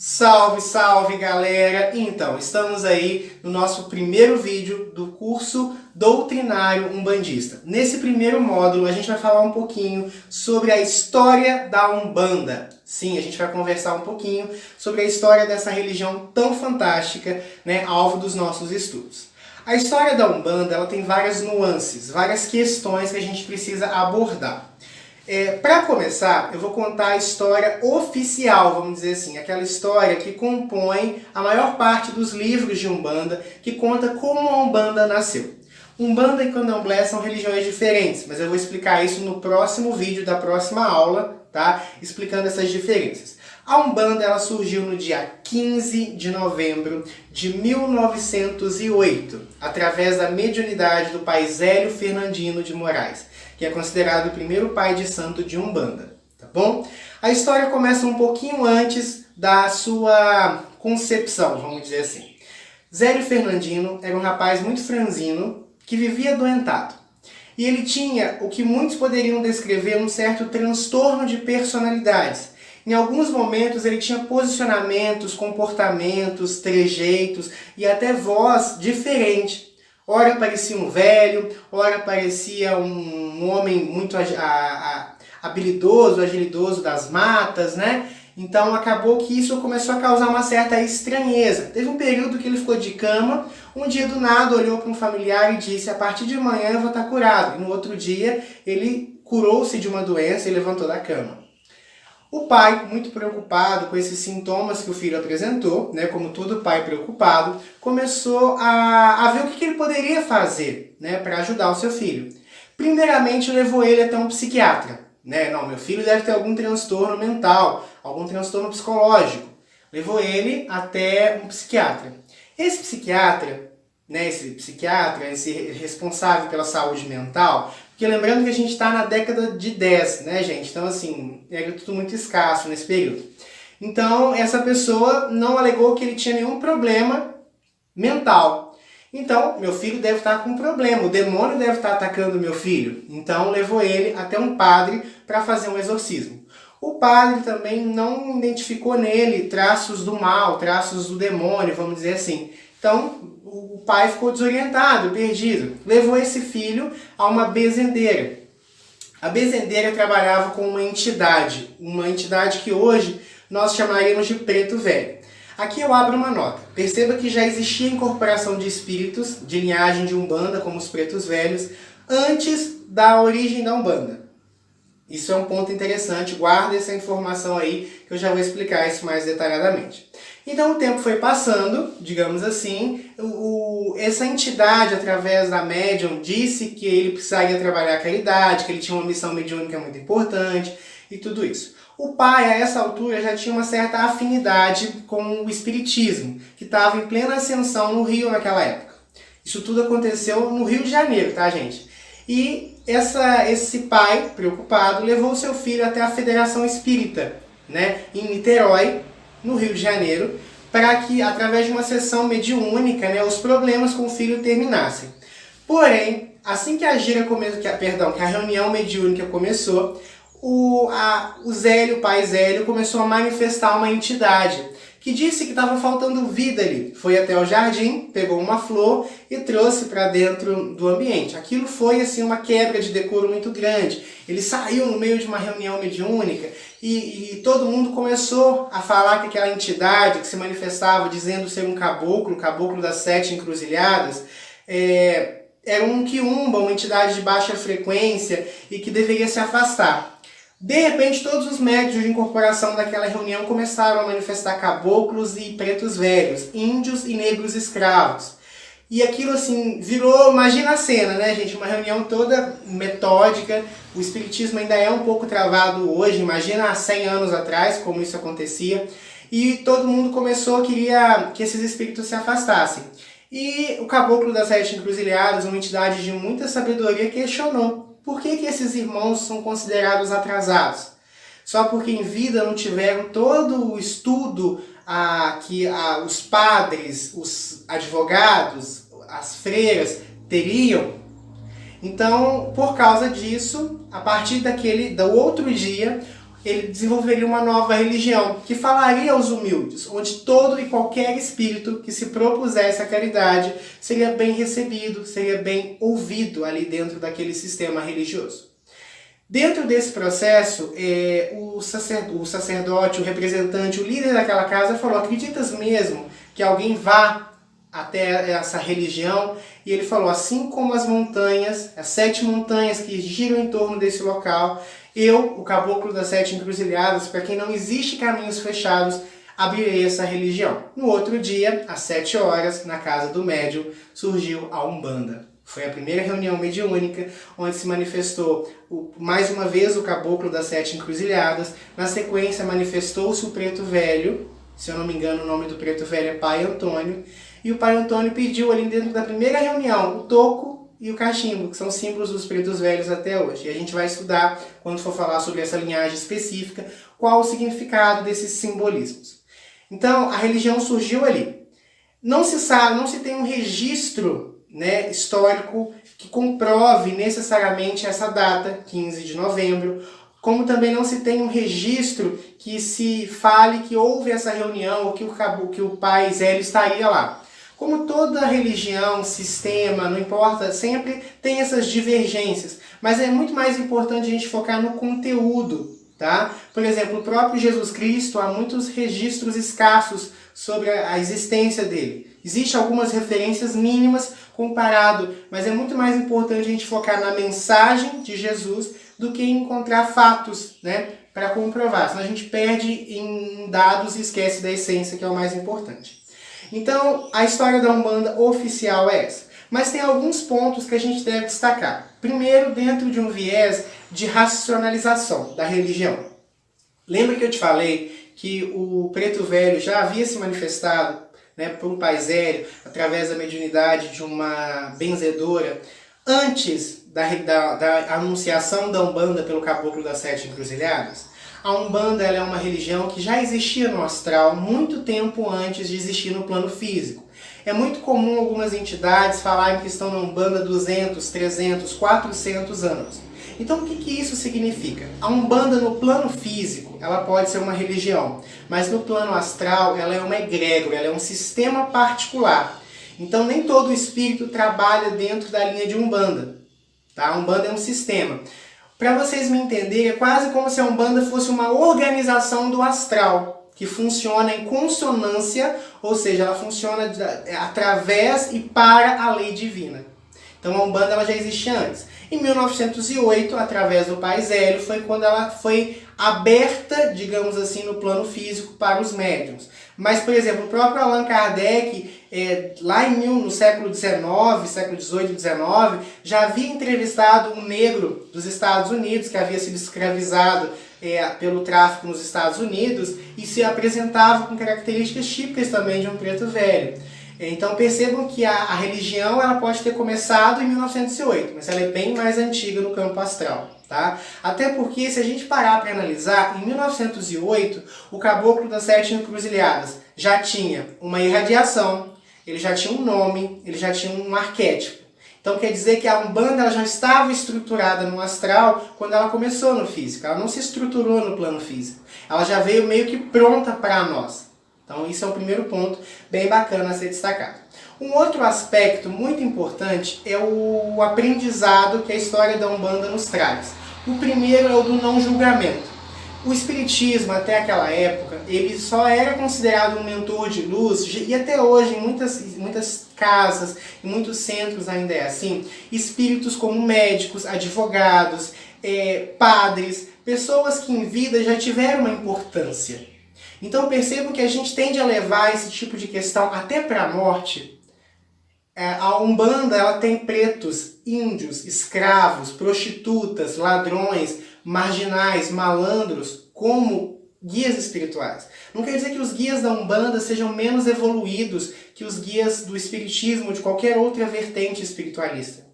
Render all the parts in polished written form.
Salve, salve galera! Então, estamos aí no nosso primeiro vídeo do curso doutrinário umbandista. Nesse primeiro módulo a gente vai falar um pouquinho sobre a história da Umbanda. Sim, a gente vai conversar um pouquinho sobre a história dessa religião tão fantástica, né, alvo dos nossos estudos. A história da Umbanda ela tem várias nuances, várias questões que a gente precisa abordar. Para começar, eu vou contar a história oficial, vamos dizer assim, aquela história que compõe a maior parte dos livros de Umbanda, que conta como a Umbanda nasceu. Umbanda e Candomblé são religiões diferentes, mas eu vou explicar isso no próximo vídeo da próxima aula, tá? Explicando essas diferenças. A Umbanda ela surgiu no dia 15 de novembro de 1908, através da mediunidade do pai Zélio Fernandino de Moraes, que é considerado o primeiro pai de santo de Umbanda, tá bom? A história começa um pouquinho antes da sua concepção, vamos dizer assim. Zélio Fernandino era um rapaz muito franzino que vivia adoentado. E ele tinha o que muitos poderiam descrever um certo transtorno de personalidades. Em alguns momentos ele tinha posicionamentos, comportamentos, trejeitos e até voz diferente. Ora parecia um velho, ora parecia um homem muito habilidoso, agilidoso das matas, né? Então acabou que isso começou a causar uma certa estranheza. Teve um período que ele ficou de cama, um dia do nada olhou para um familiar e disse: a partir de amanhã eu vou estar curado. E no outro dia ele curou-se de uma doença e levantou da cama. O pai, muito preocupado com esses sintomas que o filho apresentou, né, como todo pai preocupado, começou a ver o que ele poderia fazer, né, para ajudar o seu filho. Primeiramente, levou ele até um psiquiatra. Né? Não, meu filho deve ter algum transtorno mental, algum transtorno psicológico. Levou ele até um psiquiatra. Esse psiquiatra, esse responsável pela saúde mental, porque lembrando que a gente está na década de 10, né, gente? Então, assim, era tudo muito escasso nesse período. Então, essa pessoa não alegou que ele tinha nenhum problema mental. Então, meu filho deve estar com um problema, o demônio deve estar atacando meu filho. Então, levou ele até um padre para fazer um exorcismo. O padre também não identificou nele traços do mal, traços do demônio, vamos dizer assim. Então, o pai ficou desorientado, perdido. Levou esse filho a uma bezendeira. A bezendeira trabalhava com uma entidade que hoje nós chamaríamos de preto velho. Aqui eu abro uma nota. Perceba que já existia incorporação de espíritos de linhagem de Umbanda, como os pretos velhos, antes da origem da Umbanda. Isso é um ponto interessante, guarda essa informação aí, que eu já vou explicar isso mais detalhadamente. Então o tempo foi passando, digamos assim, essa entidade, através da médium, disse que ele precisaria trabalhar a caridade, que ele tinha uma missão mediúnica muito importante e tudo isso. O pai, a essa altura, já tinha uma certa afinidade com o espiritismo, que estava em plena ascensão no Rio naquela época. Isso tudo aconteceu no Rio de Janeiro, tá, gente? E esse pai, preocupado, levou seu filho até a Federação Espírita, né, em Niterói, no Rio de Janeiro, para que, através de uma sessão mediúnica, né, os problemas com o filho terminassem. Porém, assim que a reunião mediúnica começou, o pai Zélio começou a manifestar uma entidade que disse que estava faltando vida ali. Foi até o jardim, pegou uma flor e trouxe para dentro do ambiente. Aquilo foi assim uma quebra de decoro muito grande. Ele saiu no meio de uma reunião mediúnica e todo mundo começou a falar que aquela entidade que se manifestava dizendo ser um caboclo, caboclo das 7 encruzilhadas, era um quiumba, uma entidade de baixa frequência e que deveria se afastar. De repente, todos os médios de incorporação daquela reunião começaram a manifestar caboclos e pretos velhos, índios e negros escravos. E aquilo assim, virou, imagina a cena, né, gente? Uma reunião toda metódica. O espiritismo ainda é um pouco travado hoje, imagina há 100 anos atrás como isso acontecia. E todo mundo queria que esses espíritos se afastassem. E o caboclo das 7 encruzilhadas, uma entidade de muita sabedoria, questionou: por que esses irmãos são considerados atrasados? Só porque em vida não tiveram todo o estudo que os padres, os advogados, as freiras teriam? Então, por causa disso, a partir do outro dia, ele desenvolveria uma nova religião, que falaria aos humildes, onde todo e qualquer espírito que se propusesse a caridade seria bem recebido, seria bem ouvido ali dentro daquele sistema religioso. Dentro desse processo, o sacerdote, o representante, o líder daquela casa falou: acreditas mesmo que alguém vá até essa religião? E ele falou: assim como as montanhas, as 7 montanhas que giram em torno desse local, eu, o caboclo das 7 encruzilhadas, para quem não existe caminhos fechados, abrirei essa religião. No outro dia, às 7 horas, na casa do médium, surgiu a Umbanda. Foi a primeira reunião mediúnica, onde se manifestou mais uma vez o caboclo das 7 encruzilhadas. Na sequência, manifestou-se o Preto Velho. Se eu não me engano, o nome do Preto Velho é Pai Antônio. E o Pai Antônio pediu ali dentro da primeira reunião o toco e o cachimbo, que são símbolos dos Pretos Velhos até hoje. E a gente vai estudar, quando for falar sobre essa linhagem específica, qual o significado desses simbolismos. Então, a religião surgiu ali. Não se sabe, não se tem um registro, né, histórico que comprove necessariamente essa data, 15 de novembro, como também não se tem um registro que se fale que houve essa reunião ou que o pai Zélio estaria lá. Como toda religião, sistema, não importa, sempre tem essas divergências, mas é muito mais importante a gente focar no conteúdo, tá? Por exemplo, o próprio Jesus Cristo, há muitos registros escassos sobre a existência dele. Existem algumas referências mínimas comparado, mas é muito mais importante a gente focar na mensagem de Jesus do que encontrar fatos, né, para comprovar. Senão a gente perde em dados e esquece da essência, que é o mais importante. Então, a história da Umbanda oficial é essa. Mas tem alguns pontos que a gente deve destacar. Primeiro, dentro de um viés de racionalização da religião. Lembra que eu te falei que o Preto Velho já havia se manifestado, né, por um pai Zélio, através da mediunidade de uma benzedora, antes da anunciação da Umbanda pelo caboclo das 7 encruzilhadas? A Umbanda ela é uma religião que já existia no astral muito tempo antes de existir no plano físico. É muito comum algumas entidades falarem que estão na Umbanda 200, 300, 400 anos. Então o que isso significa? A Umbanda no plano físico, ela pode ser uma religião, mas no plano astral ela é uma egrégora, ela é um sistema particular. Então nem todo espírito trabalha dentro da linha de Umbanda. Tá? A Umbanda é um sistema. Para vocês me entenderem, é quase como se a Umbanda fosse uma organização do astral, que funciona em consonância, ou seja, ela funciona através e para a lei divina. Então a Umbanda ela já existia antes. Em 1908, através do pai Zélio, foi quando ela foi aberta, digamos assim, no plano físico para os médiuns. Mas, por exemplo, o próprio Allan Kardec, lá no século XIX, século XVIII e XIX, já havia entrevistado um negro dos Estados Unidos, que havia sido escravizado pelo tráfico nos Estados Unidos, e se apresentava com características típicas também de um preto velho. Então percebam que a religião ela pode ter começado em 1908, mas ela é bem mais antiga no campo astral. Tá? Até porque, se a gente parar para analisar, em 1908, o caboclo das 7 encruzilhadas já tinha uma irradiação, ele já tinha um nome, ele já tinha um arquétipo. Então quer dizer que a Umbanda ela já estava estruturada no astral quando ela começou no físico, ela não se estruturou no plano físico, ela já veio meio que pronta para nós. Então isso é o primeiro ponto bem bacana a ser destacado. Um outro aspecto muito importante é o aprendizado que a história da Umbanda nos traz. O primeiro é o do não julgamento. O espiritismo, até aquela época, ele só era considerado um mentor de luz, e até hoje, em muitas casas, em muitos centros ainda é assim, espíritos como médicos, advogados, padres, pessoas que em vida já tiveram uma importância. Então percebam que a gente tende a levar esse tipo de questão até para a morte. A Umbanda ela tem pretos, índios, escravos, prostitutas, ladrões, marginais, malandros como guias espirituais. Não quer dizer que os guias da Umbanda sejam menos evoluídos que os guias do espiritismo ou de qualquer outra vertente espiritualista.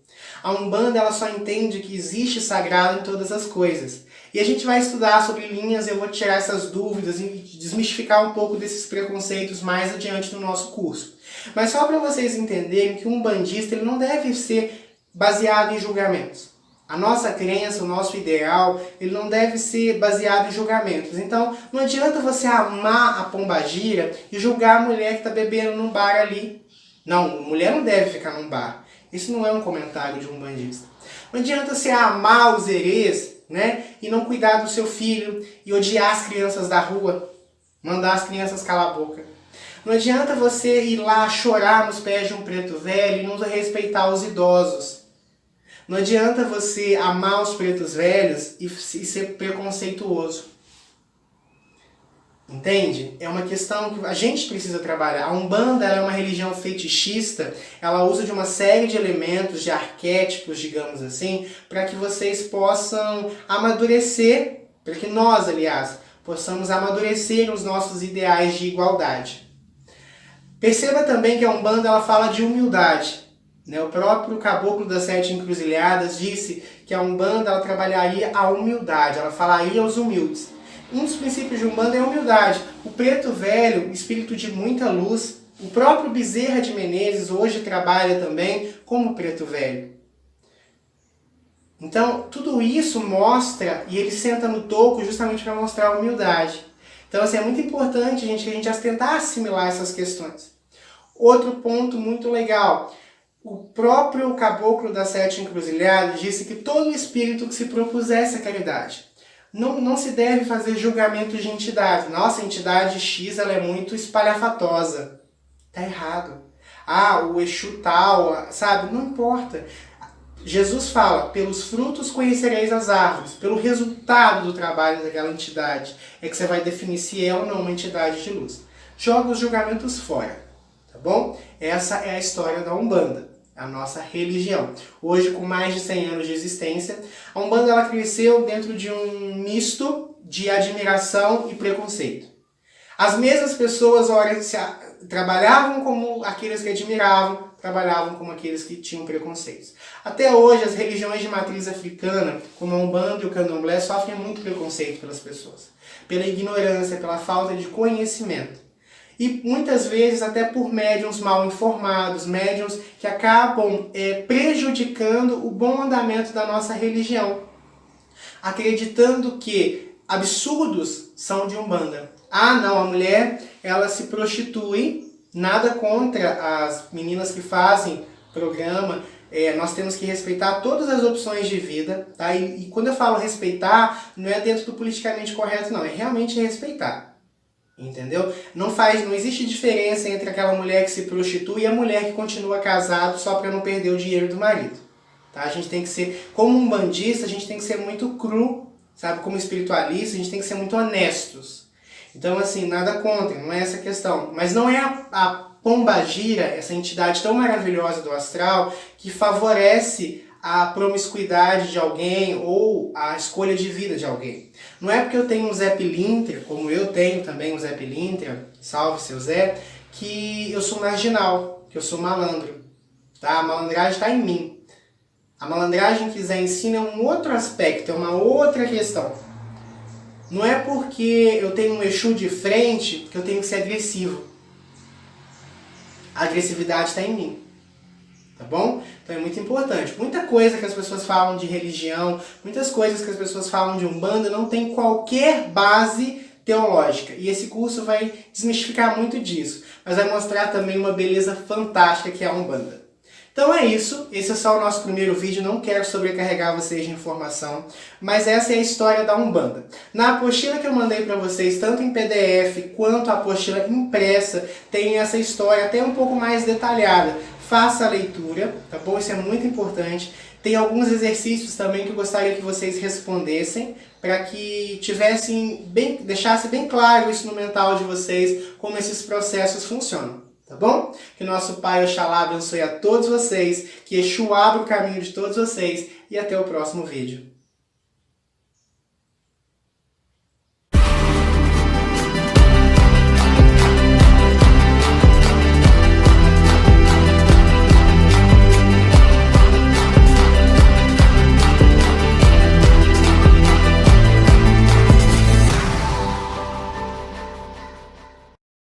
A Umbanda ela só entende que existe sagrado em todas as coisas. E a gente vai estudar sobre linhas, eu vou tirar essas dúvidas e desmistificar um pouco desses preconceitos mais adiante no nosso curso. Mas só para vocês entenderem que um umbandista ele não deve ser baseado em julgamentos. A nossa crença, o nosso ideal, ele não deve ser baseado em julgamentos. Então, não adianta você amar a pombagira e julgar a mulher que está bebendo num bar ali. Não, mulher não deve ficar num bar. Isso não é um comentário de um umbandista. Não adianta você amar os herês, né, e não cuidar do seu filho e odiar as crianças da rua, mandar as crianças calar a boca. Não adianta você ir lá chorar nos pés de um preto velho e não respeitar os idosos. Não adianta você amar os pretos velhos e ser preconceituoso. Entende? É uma questão que a gente precisa trabalhar. A Umbanda ela é uma religião fetichista, ela usa de uma série de elementos, de arquétipos, digamos assim, para que vocês possam amadurecer, para que nós, aliás, possamos amadurecer os nossos ideais de igualdade. Perceba também que a Umbanda ela fala de humildade. O próprio Caboclo das Sete Encruzilhadas disse que a Umbanda ela trabalharia a humildade, ela falaria aos humildes. Um dos princípios de Umbanda é a humildade. O preto velho, espírito de muita luz, o próprio Bezerra de Menezes hoje trabalha também como preto velho. Então, tudo isso mostra, e ele senta no toco justamente para mostrar a humildade. Então, assim, é muito importante que a gente tentar assimilar essas questões. Outro ponto muito legal. O próprio Caboclo das Sete Encruzilhadas disse que todo espírito que se propusesse a caridade. Não se deve fazer julgamentos de entidade. Nossa, a entidade X ela é muito espalhafatosa. Tá errado. O Exu tal, sabe? Não importa. Jesus fala, pelos frutos conhecereis as árvores. Pelo resultado do trabalho daquela entidade é que você vai definir se é ou não uma entidade de luz. Joga os julgamentos fora. Tá bom? Essa é a história da Umbanda, a nossa religião. Hoje, com mais de 100 anos de existência, a Umbanda ela cresceu dentro de um misto de admiração e preconceito. As mesmas pessoas, trabalhavam como aqueles que admiravam, trabalhavam como aqueles que tinham preconceitos. Até hoje, as religiões de matriz africana, como a Umbanda e o Candomblé, sofrem muito preconceito pelas pessoas, pela ignorância, pela falta de conhecimento. E muitas vezes até por médiuns mal informados, médiuns que acabam prejudicando o bom andamento da nossa religião, acreditando que absurdos são de Umbanda. Não, a mulher ela se prostitui, nada contra as meninas que fazem programa, nós temos que respeitar todas as opções de vida, tá? E quando eu falo respeitar, não é dentro do politicamente correto não, é realmente respeitar. Entendeu? Não existe diferença entre aquela mulher que se prostitui e a mulher que continua casado só para não perder o dinheiro do marido. Tá? A gente tem que ser, como um bandista, a gente tem que ser muito cru, sabe? Como espiritualista, a gente tem que ser muito honestos. Então, assim, nada contra, não é essa a questão. Mas não é a pombagira, essa entidade tão maravilhosa do astral, que favorece a promiscuidade de alguém ou a escolha de vida de alguém. Não é porque eu tenho um Zé Pilintra, como eu tenho também um Zé Pilintra, salve seu Zé, que eu sou marginal, que eu sou malandro. Tá? A malandragem está em mim. A malandragem que Zé ensina é um outro aspecto, é uma outra questão. Não é porque eu tenho um Exu de frente que eu tenho que ser agressivo. A agressividade está em mim. Tá bom? Então é muito importante. Muita coisa que as pessoas falam de religião, muitas coisas que as pessoas falam de Umbanda não tem qualquer base teológica. E esse curso vai desmistificar muito disso. Mas vai mostrar também uma beleza fantástica que é a Umbanda. Então é isso. Esse é só o nosso primeiro vídeo. Não quero sobrecarregar vocês de informação. Mas essa é a história da Umbanda. Na apostila que eu mandei para vocês, tanto em PDF quanto a apostila impressa, tem essa história até um pouco mais detalhada. Faça a leitura, tá bom? Isso é muito importante. Tem alguns exercícios também que eu gostaria que vocês respondessem, para que deixasse bem claro isso no mental de vocês, como esses processos funcionam, tá bom? Que nosso Pai Oxalá abençoe a todos vocês, que Exu abra o caminho de todos vocês, e até o próximo vídeo.